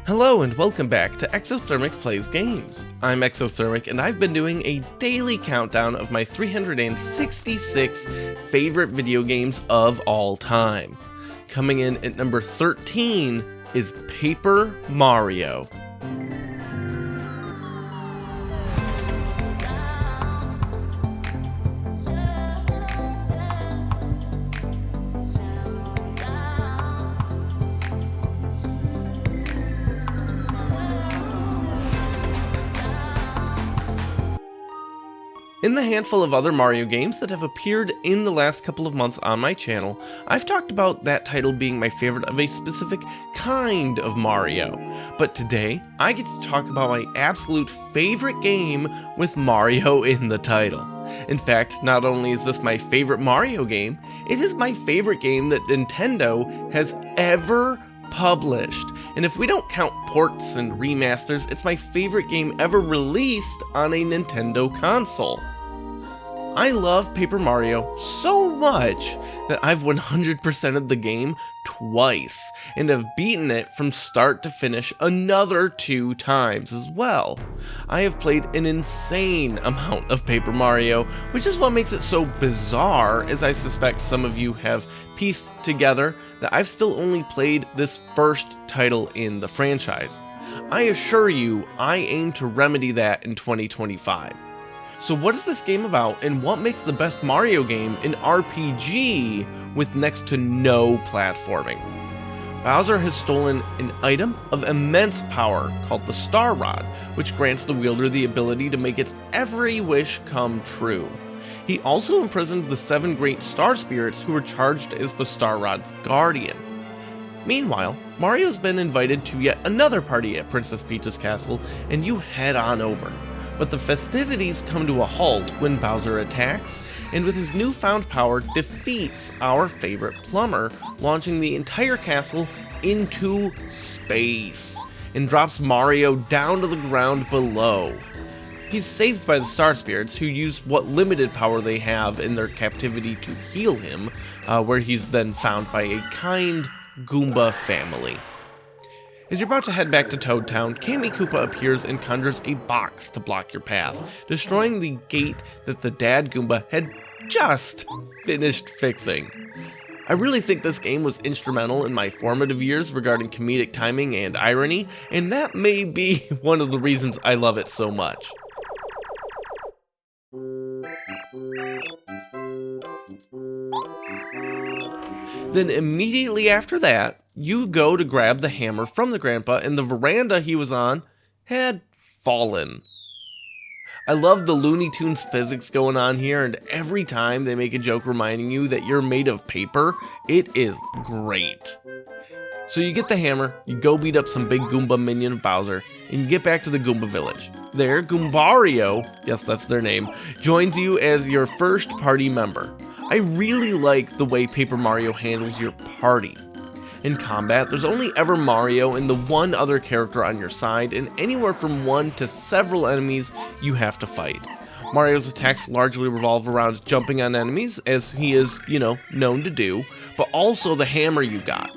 Hello and welcome back to Exothermic Plays Games. I'm Exothermic and I've been doing a daily countdown of my 366 favorite video games of all time. Coming in at number 13 is Paper Mario. In the handful of other Mario games that have appeared in the last couple of months on my channel, I've talked about that title being my favorite of a specific kind of Mario. But today, I get to talk about my absolute favorite game with Mario in the title. In fact, not only is this my favorite Mario game, it is my favorite game that Nintendo has ever published. And if we don't count ports and remasters, it's my favorite game ever released on a Nintendo console. I love Paper Mario so much that I've 100%ed the game twice, and have beaten it from start to finish another 2 times as well. I have played an insane amount of Paper Mario, which is what makes it so bizarre, as I suspect some of you have pieced together that I've still only played this first title in the franchise. I assure you, I aim to remedy that in 2025. So what is this game about, and what makes the best Mario game an RPG with next to no platforming? Bowser has stolen an item of immense power called the Star Rod, which grants the wielder the ability to make its every wish come true. He also imprisoned the 7 great star spirits who were charged as the Star Rod's guardian. Meanwhile, Mario's been invited to yet another party at Princess Peach's castle, and you head on over. But the festivities come to a halt when Bowser attacks, and with his newfound power defeats our favorite plumber, launching the entire castle into space, and drops Mario down to the ground below. He's saved by the Star Spirits, who use what limited power they have in their captivity to heal him, where he's then found by a kind Goomba family. As you're about to head back to Toad Town, Kammy Koopa appears and conjures a box to block your path, destroying the gate that the Dad Goomba had just finished fixing. I really think this game was instrumental in my formative years regarding comedic timing and irony, and that may be one of the reasons I love it so much. Then immediately after that, you go to grab the hammer from the grandpa, and the veranda he was on had fallen. I love the Looney Tunes physics going on here, and every time they make a joke reminding you that you're made of paper, it is great. So you get the hammer, you go beat up some big Goomba minion of Bowser, and you get back to the Goomba village. There, Goombario, yes that's their name, joins you as your first party member. I really like the way Paper Mario handles your party. In combat, there's only ever Mario and the one other character on your side, and anywhere from 1 to several enemies you have to fight. Mario's attacks largely revolve around jumping on enemies, as he is, known to do, but also the hammer you got.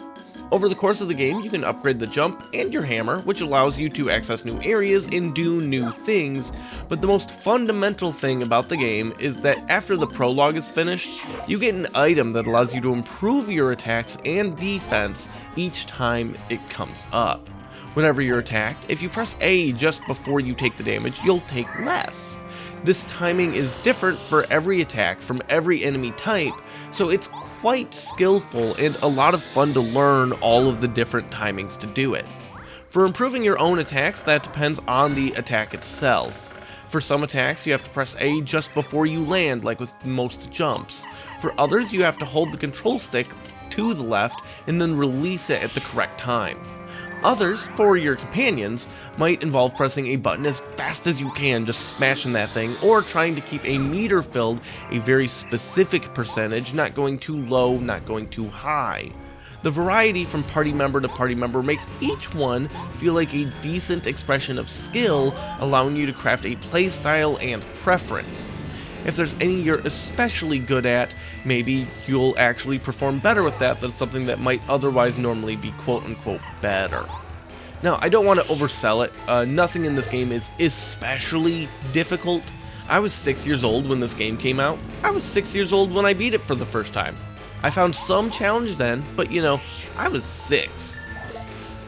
Over the course of the game, you can upgrade the jump and your hammer, which allows you to access new areas and do new things, but the most fundamental thing about the game is that after the prologue is finished, you get an item that allows you to improve your attacks and defense each time it comes up. Whenever you're attacked, if you press A just before you take the damage, you'll take less. This timing is different for every attack from every enemy type, so it's quite skillful and a lot of fun to learn all of the different timings to do it. For improving your own attacks, that depends on the attack itself. For some attacks, you have to press A just before you land, like with most jumps. For others, you have to hold the control stick to the left and then release it at the correct time. Others, for your companions, might involve pressing a button as fast as you can, just smashing that thing, or trying to keep a meter filled a very specific percentage, not going too low, not going too high. The variety from party member to party member makes each one feel like a decent expression of skill, allowing you to craft a playstyle and preference. If there's any you're especially good at, maybe you'll actually perform better with that than something that might otherwise normally be quote-unquote better. Now, I don't want to oversell it. Nothing in this game is especially difficult. I was 6 years old when this game came out. I was 6 years old when I beat it for the first time. I found some challenge then, but you know, I was 6.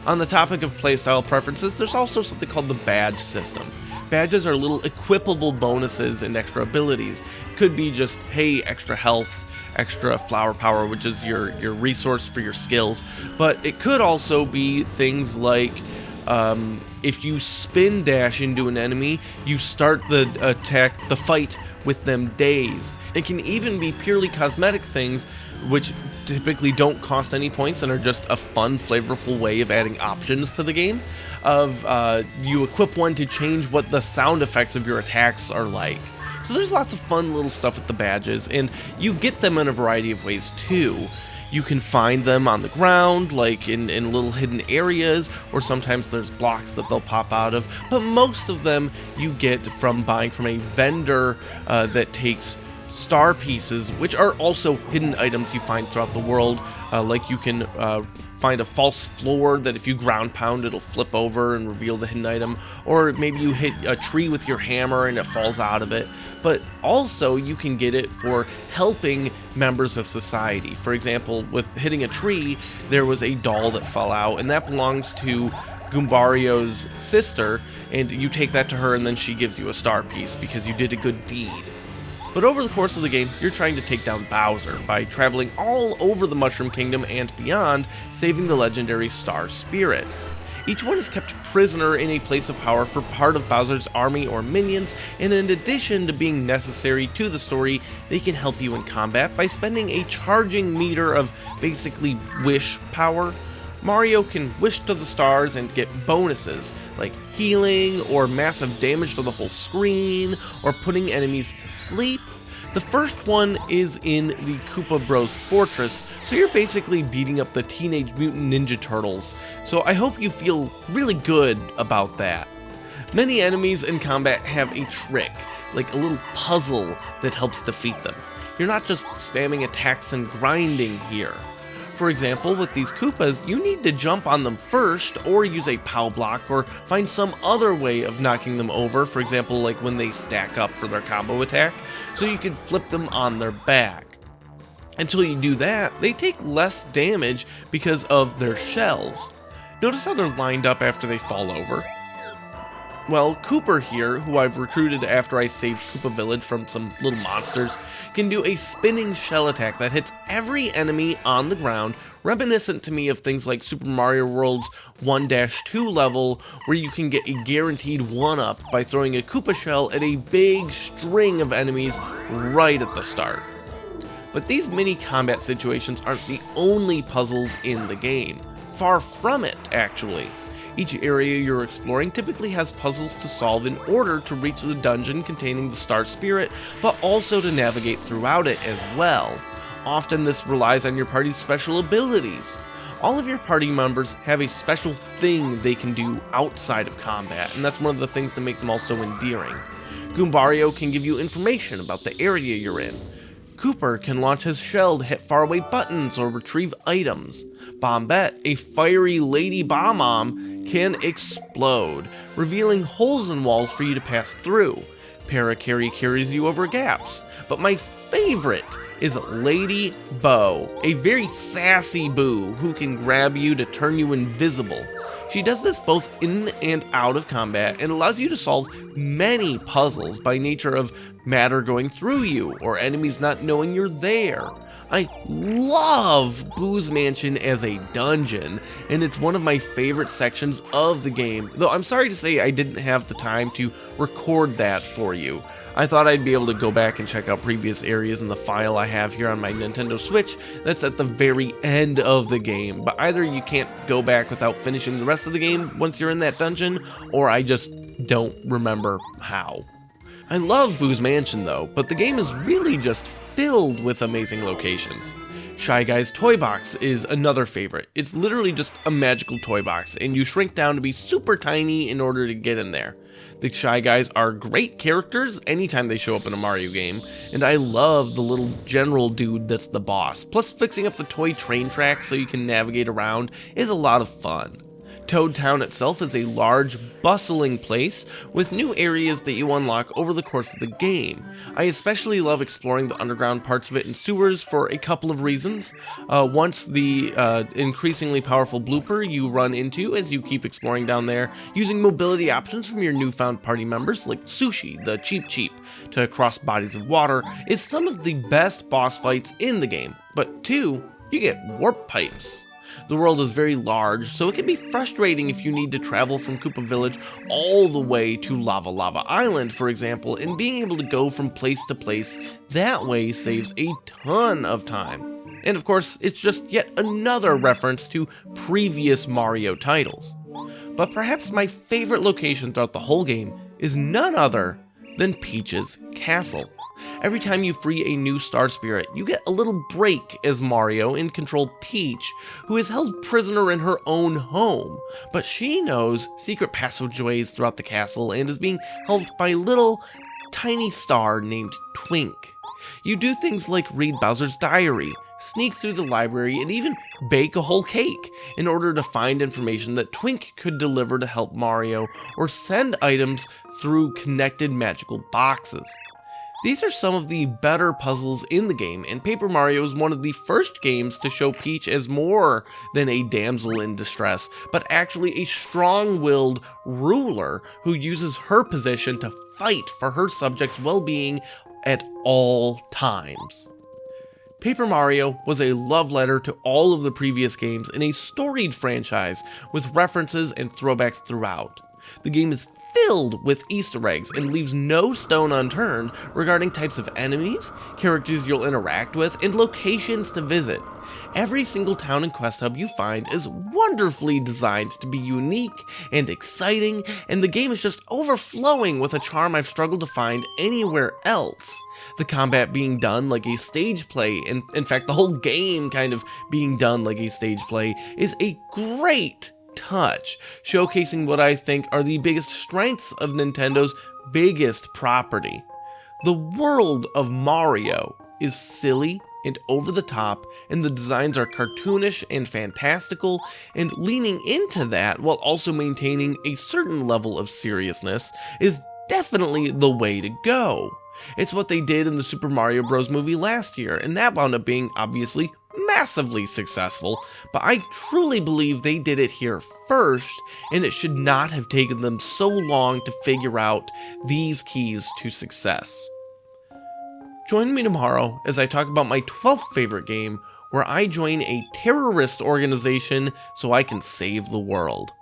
On the topic of playstyle preferences, there's also something called the badge system. Badges are little equipable bonuses and extra abilities. Could be just, hey, extra health, extra flower power, which is your resource for your skills. But it could also be things like, if you spin dash into an enemy, you start the fight with them dazed. It can even be purely cosmetic things, which typically don't cost any points and are just a fun, flavorful way of adding options to the game. You equip one to change what the sound effects of your attacks are like. So there's lots of fun little stuff with the badges, and you get them in a variety of ways too. You can find them on the ground, like in little hidden areas, or sometimes there's blocks that they'll pop out of, but most of them you get from buying from a vendor that takes star pieces, which are also hidden items you find throughout the world. Like you can find a false floor that if you ground pound it'll flip over and reveal the hidden item, or maybe you hit a tree with your hammer and it falls out of it. But also you can get it for helping members of society. For example, with hitting a tree, there was a doll that fell out, and that belongs to Goombario's sister, and you take that to her and then she gives you a star piece because you did a good deed. But over the course of the game, you're trying to take down Bowser by traveling all over the Mushroom Kingdom and beyond, saving the legendary Star Spirits. Each one is kept prisoner in a place of power for part of Bowser's army or minions, and in addition to being necessary to the story, they can help you in combat by spending a charging meter of basically wish power. Mario can wish to the stars and get bonuses, like healing, or massive damage to the whole screen, or putting enemies to sleep. The first one is in the Koopa Bros Fortress, so you're basically beating up the Teenage Mutant Ninja Turtles, so I hope you feel really good about that. Many enemies in combat have a trick, like a little puzzle that helps defeat them. You're not just spamming attacks and grinding here. For example, with these Koopas, you need to jump on them first, or use a POW block, or find some other way of knocking them over, for example like when they stack up for their combo attack, so you can flip them on their back. Until you do that, they take less damage because of their shells. Notice how they're lined up after they fall over? Well, Cooper here, who I've recruited after I saved Koopa Village from some little monsters, can do a spinning shell attack that hits every enemy on the ground, reminiscent to me of things like Super Mario World's 1-2 level, where you can get a guaranteed 1-up by throwing a Koopa shell at a big string of enemies right at the start. But these mini combat situations aren't the only puzzles in the game. Far from it, actually. Each area you're exploring typically has puzzles to solve in order to reach the dungeon containing the Star Spirit, but also to navigate throughout it as well. Often this relies on your party's special abilities. All of your party members have a special thing they can do outside of combat, and that's one of the things that makes them all so endearing. Goombario can give you information about the area you're in. Cooper can launch his shell to hit faraway buttons or retrieve items. Bombette, a fiery lady bomb-bomb, can explode, revealing holes in walls for you to pass through. Parakarry carries you over gaps, but my favorite is Lady Bo, a very sassy boo who can grab you to turn you invisible. She does this both in and out of combat and allows you to solve many puzzles by nature of matter going through you or enemies not knowing you're there. I love Boo's Mansion as a dungeon, and it's one of my favorite sections of the game, though I'm sorry to say I didn't have the time to record that for you. I thought I'd be able to go back and check out previous areas in the file I have here on my Nintendo Switch that's at the very end of the game, but either you can't go back without finishing the rest of the game once you're in that dungeon, or I just don't remember how. I love Boo's Mansion though, but the game is really just filled with amazing locations. Shy Guy's Toy Box is another favorite. It's literally just a magical toy box, and you shrink down to be super tiny in order to get in there. The Shy Guys are great characters anytime they show up in a Mario game, and I love the little general dude that's the boss. Plus, fixing up the toy train tracks so you can navigate around is a lot of fun. Toad Town itself is a large, bustling place with new areas that you unlock over the course of the game. I especially love exploring the underground parts of it and sewers for a couple of reasons. Once the increasingly powerful blooper you run into as you keep exploring down there, using mobility options from your newfound party members like Sushi, the Cheep Cheep, to cross bodies of water, is some of the best boss fights in the game. But 2, you get warp pipes. The world is very large, so it can be frustrating if you need to travel from Koopa Village all the way to Lava Lava Island, for example, and being able to go from place to place that way saves a ton of time. And of course, it's just yet another reference to previous Mario titles. But perhaps my favorite location throughout the whole game is none other than Peach's castle. Every time you free a new Star Spirit, you get a little break as Mario and control Peach, who is held prisoner in her own home, but she knows secret passageways throughout the castle and is being helped by a little tiny star named Twink. You do things like read Bowser's diary, sneak through the library, and even bake a whole cake in order to find information that Twink could deliver to help Mario, or send items through connected magical boxes. These are some of the better puzzles in the game, and Paper Mario is one of the first games to show Peach as more than a damsel in distress, but actually a strong-willed ruler who uses her position to fight for her subjects' well-being at all times. Paper Mario was a love letter to all of the previous games in a storied franchise with references and throwbacks throughout. The game is filled with Easter eggs and leaves no stone unturned regarding types of enemies, characters you'll interact with, and locations to visit. Every single town and quest hub you find is wonderfully designed to be unique and exciting, and the game is just overflowing with a charm I've struggled to find anywhere else. The combat being done like a stage play, and in fact the whole game kind of being done like a stage play, is a great touch, showcasing what I think are the biggest strengths of Nintendo's biggest property. The world of Mario is silly and over the top, and the designs are cartoonish and fantastical, and leaning into that while also maintaining a certain level of seriousness is definitely the way to go. It's what they did in the Super Mario Bros. Movie last year, and that wound up being obviously massively successful, but I truly believe they did it here first, and it should not have taken them so long to figure out these keys to success. Join me tomorrow as I talk about my 12th favorite game, where I join a terrorist organization so I can save the world.